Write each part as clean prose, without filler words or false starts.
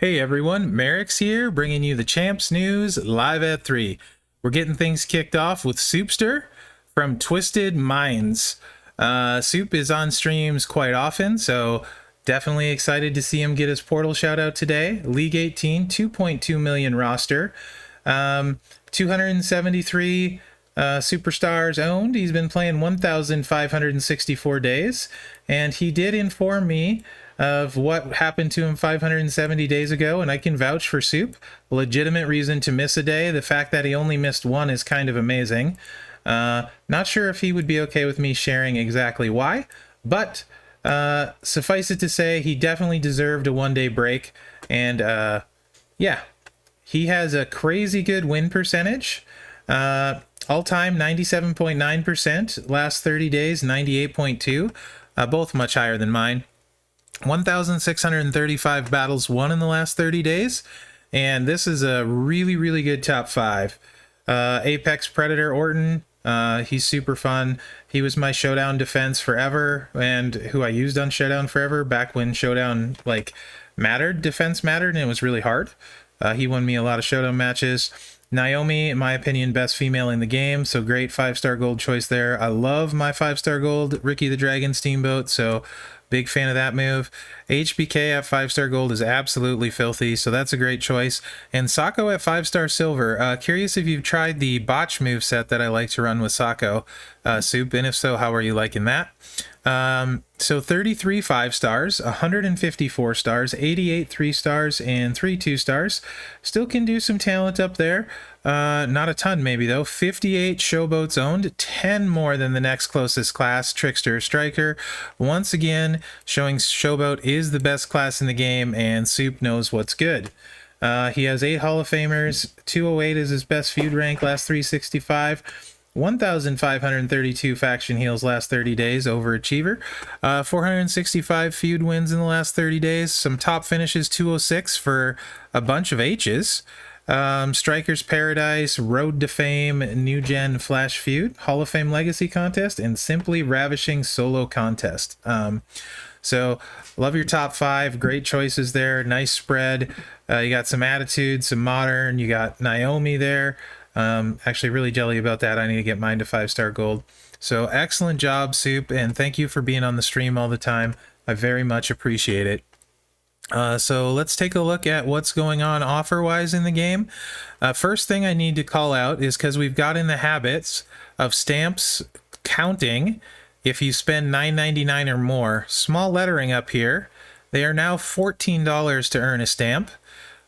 Hey everyone, Mherex here, bringing you the Champs News live at 3. We're getting things kicked off with Soupster from Twisted Minds. Soup is on streams quite often, so definitely excited to see him get his Portal shout out today. League 18, 2.2 million roster, 273 superstars owned. He's been playing 1,564 days, and he did inform me of what happened to him 570 days ago, and I can vouch for Soup. Legitimate reason to miss a day. The fact that he only missed one is kind of amazing. Not sure if he would be okay with me sharing exactly why, but suffice it to say, he definitely deserved a one-day break, and yeah, he has a crazy good win percentage. All-time 97.9%, last 30 days 98.2, both much higher than mine. 1,635 battles won in the last 30 days, and this is a really good top 5. Apex Predator Orton, he's super fun. He was my Showdown defense forever, and who I used on Showdown forever back when Showdown defense mattered, and it was really hard. He won me a lot of Showdown matches. Naomi, in my opinion, best female in the game, so great 5-star gold choice there. I love my 5-star gold Ricky the Dragon Steamboat, so big fan of that move. HBK at 5-star gold is absolutely filthy, so that's a great choice. And Sako at 5-star silver. Curious if you've tried the botch move set that I like to run with Sako, Soup, and if so, how are you liking that? So 33 5-stars, 154 stars, 88 3-stars, and 3 2-stars. Still can do some talent up there. Not a ton maybe though. 58 showboats owned, 10 more than the next closest class, Trickster Striker. Once again, showing showboat is the best class in the game, and Soup knows what's good. He has 8 Hall of Famers, 208 is his best feud rank, last 365. 1,532 faction heals last 30 days, overachiever. 465 feud wins in the last 30 days. Some top finishes, 206 for a bunch of H's. Striker's Paradise, Road to Fame, New Gen Flash Feud, Hall of Fame Legacy Contest, and Simply Ravishing Solo Contest. So love your top 5. Great choices there. Nice spread. You got some attitude, some modern. You got Naomi there. Actually really jelly about that. I need to get mine to 5-star gold. So excellent job, Soup, and thank you for being on the stream all the time. I very much appreciate it. So let's take a look at what's going on offer-wise in the game. First thing I need to call out is because we've got in the habits of stamps counting if you spend $9.99 or more. Small lettering up here. They are now $14 to earn a stamp.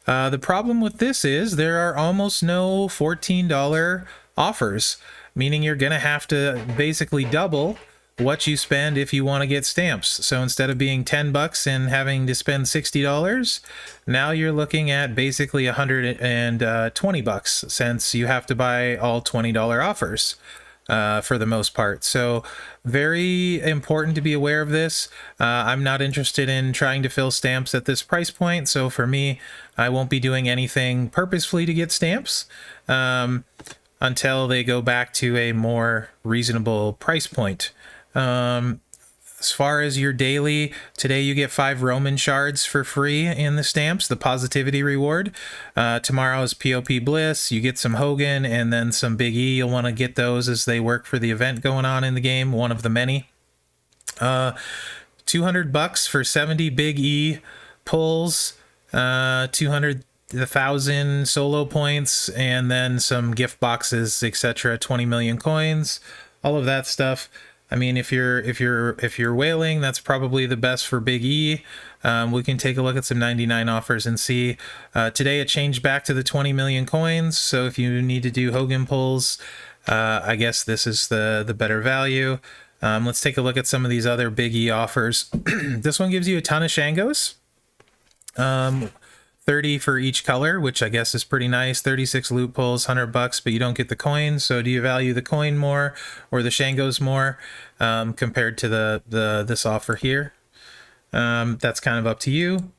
The problem with this is there are almost no $14 offers, meaning you're going to have to basically double what you spend if you want to get stamps. So instead of being 10 bucks and having to spend $60, now you're looking at basically 120 bucks, since you have to buy all $20 offers. For the most part. So very important to be aware of this. I'm not interested in trying to fill stamps at this price point, so for me, I won't be doing anything purposefully to get stamps until they go back to a more reasonable price point. As far as your daily, today you get 5 Roman shards for free in the stamps, the positivity reward. Tomorrow is POP Bliss, you get some Hogan, and then some Big E. You'll want to get those as they work for the event going on in the game, one of the many. 200 bucks for 70 Big E pulls, 200,000 solo points, and then some gift boxes, etc. 20 million coins, all of that stuff. I mean, if you're whaling, that's probably the best for Big E. We can take a look at some 99 offers and see. Today it changed back to the 20 million coins, so if you need to do Hogan pulls, I guess this is the better value. Let's take a look at some of these other Big E offers. This one gives you a ton of Shangos. 30 for each color, which I guess is pretty nice. 36 loot pulls, 100 bucks, but you don't get the coin. So do you value the coin more or the Shangos more compared to this offer here? That's kind of up to you.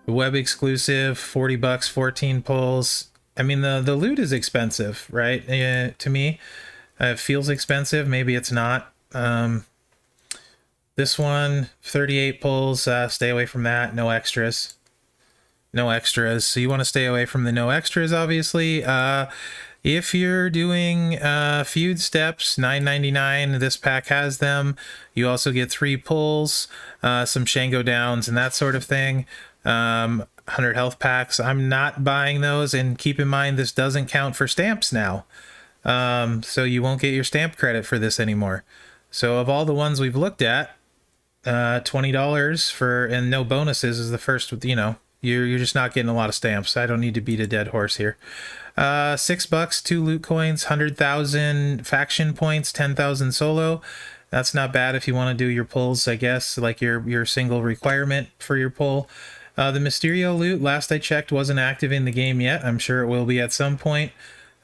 The web exclusive, 40 bucks, 14 pulls. I mean, the loot is expensive, right? To me, it feels expensive. Maybe it's not. This one, 38 pulls. Stay away from that. No extras. no extras. So you want to stay away from the no extras, obviously. If you're doing feud steps, $9.99, this pack has them. You also get 3 pulls, some Shango downs, and that sort of thing. 100 health packs. I'm not buying those, and keep in mind this doesn't count for stamps now. So you won't get your stamp credit for this anymore. So of all the ones we've looked at, $20 for and no bonuses is the first. You know, you're just not getting a lot of stamps. I don't need to beat a dead horse here. $6, 2 loot coins, 100,000 faction points, 10,000 solo. That's not bad if you want to do your pulls, I guess, like your single requirement for your pull. The Mysterio loot, last I checked, wasn't active in the game yet. I'm sure it will be at some point.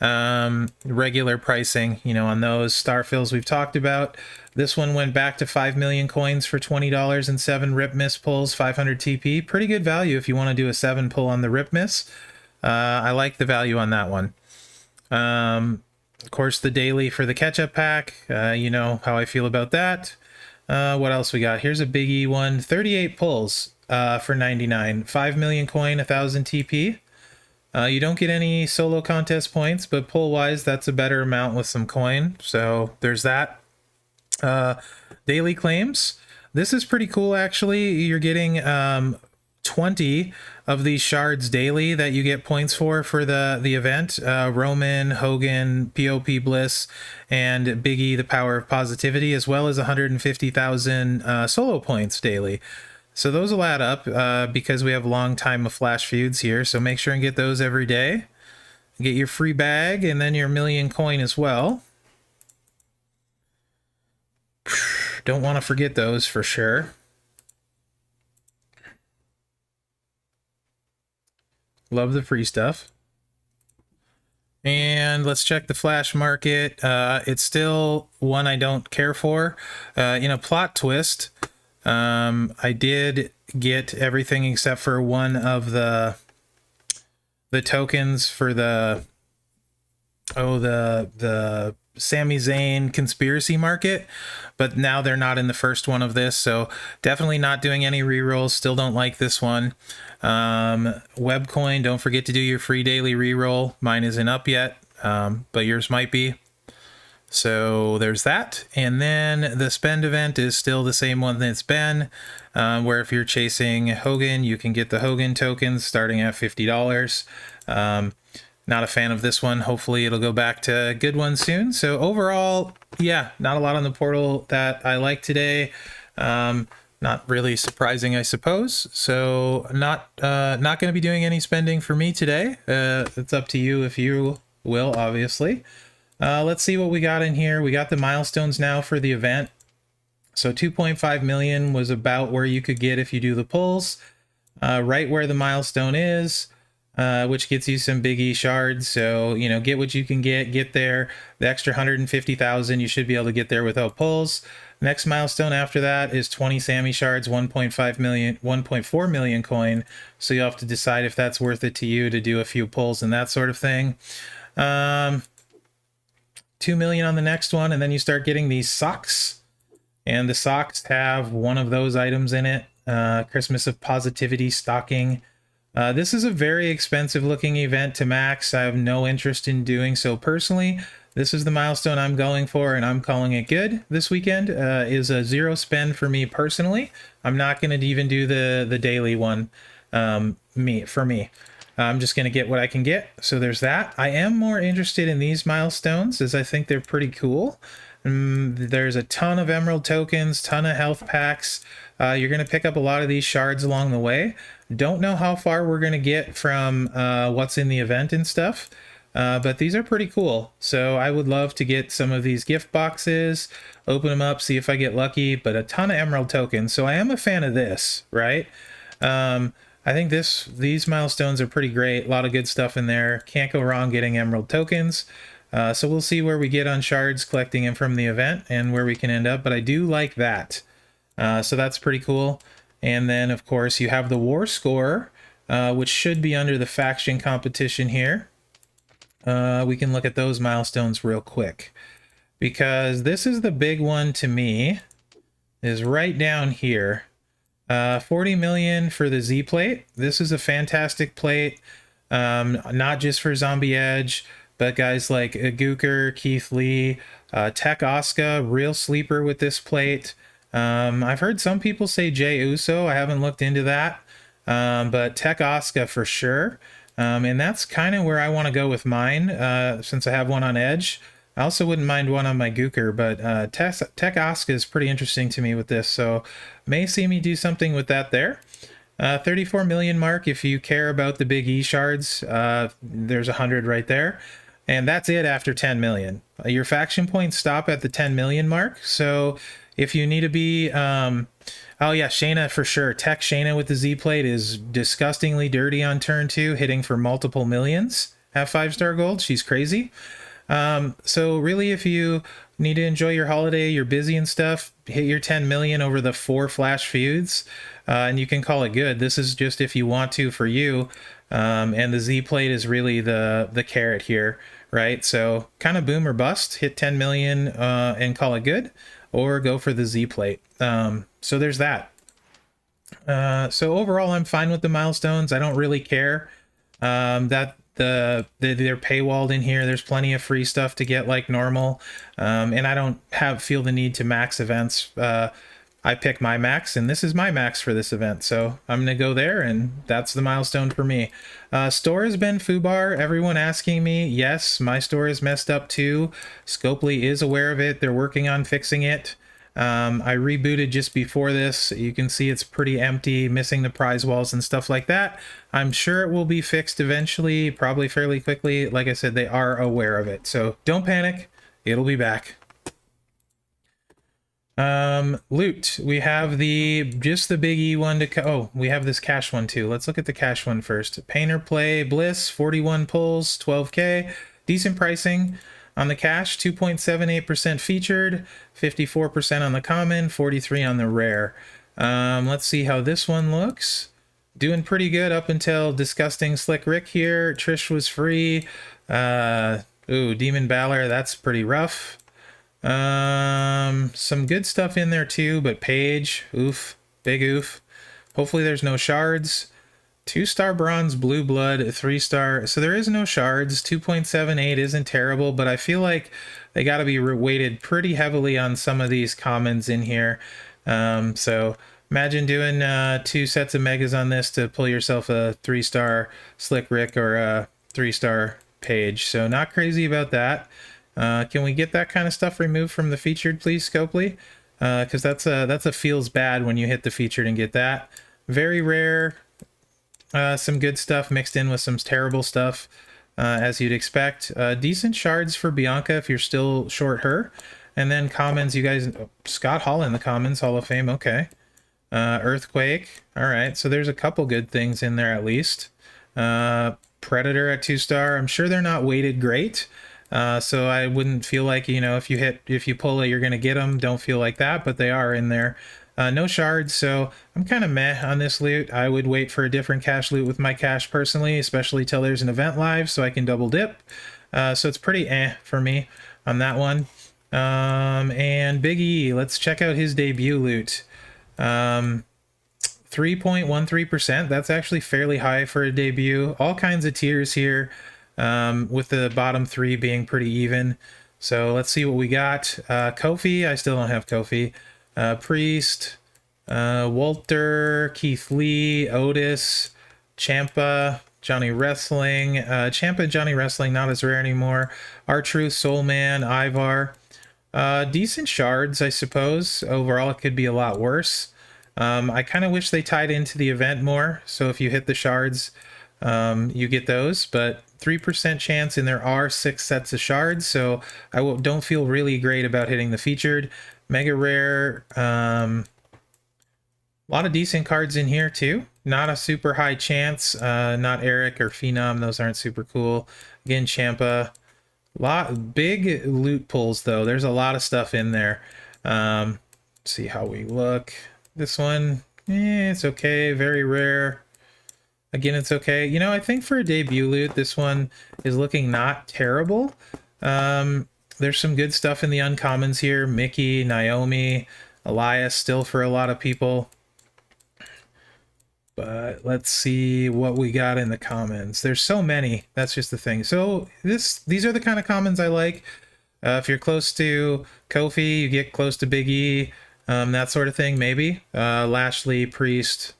Regular pricing, you know, on those Starfills we've talked about. This one went back to 5 million coins for $20 and 7 Rip Miss pulls, 500 TP. Pretty good value if you want to do a 7 pull on the Rip Miss. I like the value on that one. Of course, the daily for the ketchup pack. You know how I feel about that. What else we got? Here's a biggie one. 38 pulls for 99. 5 million coin, 1,000 TP. You don't get any solo contest points, but pull-wise, that's a better amount with some coin. So there's that. Daily claims. This is pretty cool, actually. You're getting 20 of these shards daily that you get points for the event. Roman, Hogan, POP Bliss, and Biggie, the Power of Positivity, as well as 150,000 solo points daily. So those will add up because we have a long time of flash feuds here. So make sure and get those every day. Get your free bag and then your million coin as well. Don't want to forget those for sure. Love the free stuff. And let's check the flash market. It's still one I don't care for. In a plot twist, I did get everything except for one of the tokens for the Sami Zayn conspiracy market, but now they're not in the first one of this, so definitely not doing any rerolls. Still don't like this one. Webcoin, don't forget to do your free daily reroll. Mine isn't up yet, but yours might be. So there's that. And then the spend event is still the same one that it's been, where if you're chasing Hogan, you can get the Hogan tokens starting at $50. Not a fan of this one. Hopefully it'll go back to a good one soon. So overall, yeah, not a lot on the portal that I like today. Not really surprising, I suppose. So not going to be doing any spending for me today. It's up to you if you will, obviously. Let's see what we got in here. We got the milestones now for the event. So 2.5 million was about where you could get if you do the pulls. Right where the milestone is, which gets you some biggie shards. So, you know, get what you can get there. The extra 150,000, you should be able to get there without pulls. Next milestone after that is 20 Sammy shards, 1.5 million, 1.4 million coin. So you have to decide if that's worth it to you to do a few pulls and that sort of thing. 2 million on the next one, and then you start getting these socks. And the socks have one of those items in it. Christmas of Positivity stocking. This is a very expensive looking event to max. I have no interest in doing so personally. This is the milestone I'm going for, and I'm calling it good this weekend. Is a 0 spend for me personally. I'm not going to even do the daily one for me. I'm just going to get what I can get. So there's that. I am more interested in these milestones as I think they're pretty cool. There's a ton of emerald tokens, ton of health packs. You're going to pick up a lot of these shards along the way. Don't know how far we're going to get from what's in the event and stuff, but these are pretty cool. So I would love to get some of these gift boxes, open them up, see if I get lucky, but a ton of emerald tokens. So I am a fan of this, right? I think these milestones are pretty great. A lot of good stuff in there. Can't go wrong getting emerald tokens. So we'll see where we get on shards, collecting them from the event, and where we can end up. But I do like that. So that's pretty cool. And then, of course, you have the war score, which should be under the faction competition here. We can look at those milestones real quick, because this is the big one to me, is right down here. $40 million for the Z plate. This is a fantastic plate, not just for Zombie Edge, but guys like Gooker, Keith Lee, Tech Asuka, real sleeper with this plate. I've heard some people say Jey Uso. I haven't looked into that, but Tech Asuka for sure. And that's kind of where I want to go with mine, since I have one on Edge. I also wouldn't mind one on my Gooker, but Tech Asuka is pretty interesting to me with this, so may see me do something with that there. 34 million mark, if you care about the big E shards, there's 100 right there. And that's it after 10 million. Your faction points stop at the 10 million mark, so if you need to be... oh yeah, Shayna for sure. Tech Shayna with the Z plate is disgustingly dirty on turn 2, hitting for multiple millions. Have 5-star gold, she's crazy. So really, if you need to enjoy your holiday, you're busy and stuff, hit your 10 million over the 4 flash feuds, and you can call it good. This is just if you want to for you, and the Z plate is really the carrot here, right? So kind of boom or bust, hit 10 million and call it good, or go for the Z plate. So there's that. So overall, I'm fine with the milestones. I don't really care that they're paywalled in here. There's plenty of free stuff to get like normal, and I don't feel the need to max events. I pick my max, and this is my max for this event, so I'm gonna go there, and that's the milestone for me. Store has been foobar. Everyone asking me, yes, my store is messed up too. Scopely is aware of it. They're working on fixing it. I rebooted just before this. You can see it's pretty empty, missing the prize walls and stuff like that. I'm sure it will be fixed eventually, probably fairly quickly. Like I said, they are aware of it, so don't panic. It'll be back. Loot. We have just the big E one to oh, we have this cash one too. Let's look at the cash one first. Painter Play Bliss, 41 pulls, 12k. Decent pricing on the cash, 2.78% featured, 54% on the common, 43 on the rare. Let's see how this one looks. Doing pretty good up until Disgusting Slick Rick here. Trish was free. Ooh, Demon Balor, that's pretty rough. Some good stuff in there too, but Paige, oof, big oof. Hopefully there's no shards. 2-star bronze, blue blood, 3-star. So there is no shards. 2.78 isn't terrible, but I feel like they got to be weighted pretty heavily on some of these commons in here. So imagine doing 2 sets of megas on this to pull yourself a 3-star Slick Rick or a 3-star Paige. So not crazy about that. Can we get that kind of stuff removed from the featured, please, Scopely? Because that's a feels bad when you hit the featured and get that. Very rare. Some good stuff mixed in with some terrible stuff, as you'd expect. Decent shards for Bianca if you're still short her. And then commons, you guys... Scott Hall in the commons, Hall of Fame, okay. Earthquake, all right. So there's a couple good things in there at least. Predator at 2-star. I'm sure they're not weighted great. So I wouldn't feel like, you know, if you pull it, you're going to get them. Don't feel like that, but they are in there. No shards, so I'm kind of meh on this loot. I would wait for a different cash loot with my cash personally, especially till there's an event live so I can double dip. So it's pretty for me on that one. And Big E, let's check out his debut loot. 3.13%, that's actually fairly high for a debut. All kinds of tiers here, with the bottom 3 being pretty even. So let's see what we got. Kofi, I still don't have Kofi. Priest, Walter, Keith Lee, Otis, Ciampa, Johnny Wrestling. Ciampa, Johnny Wrestling, not as rare anymore. R-Truth, Soul Man, Ivar. Decent shards, I suppose. Overall, it could be a lot worse. I kind of wish they tied into the event more. So if you hit the shards, you get those. But 3% chance, and there are 6 sets of shards. So I don't feel really great about hitting the featured. Mega rare. A lot of decent cards in here too. Not a super high chance. Not Eric or Phenom. Those aren't super cool. Again, Ciampa. Big loot pulls though. There's a lot of stuff in there. See how we look. This one, it's okay. Very rare. Again, it's okay. You know, I think for a debut loot, this one is looking not terrible. There's some good stuff in the uncommons here. Mickey, Naomi, Elias, still for a lot of people. But let's see what we got in the comments. There's so many. That's just the thing. So these are the kind of comments I like. If you're close to Kofi, you get close to Big E, that sort of thing, maybe. Lashley, Priest,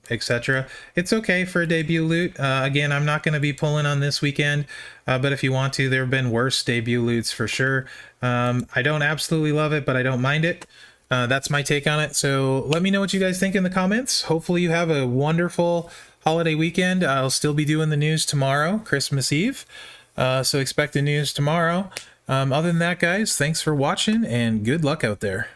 etc. It's okay for a debut loot. Again, I'm not going to be pulling on this weekend, but if you want to, there have been worse debut loots for sure. I don't absolutely love it, but I don't mind it. That's my take on it. So let me know what you guys think in the comments. Hopefully you have a wonderful holiday weekend. I'll still be doing the news tomorrow, Christmas Eve. So expect the news tomorrow. Other than that, guys, thanks for watching and good luck out there.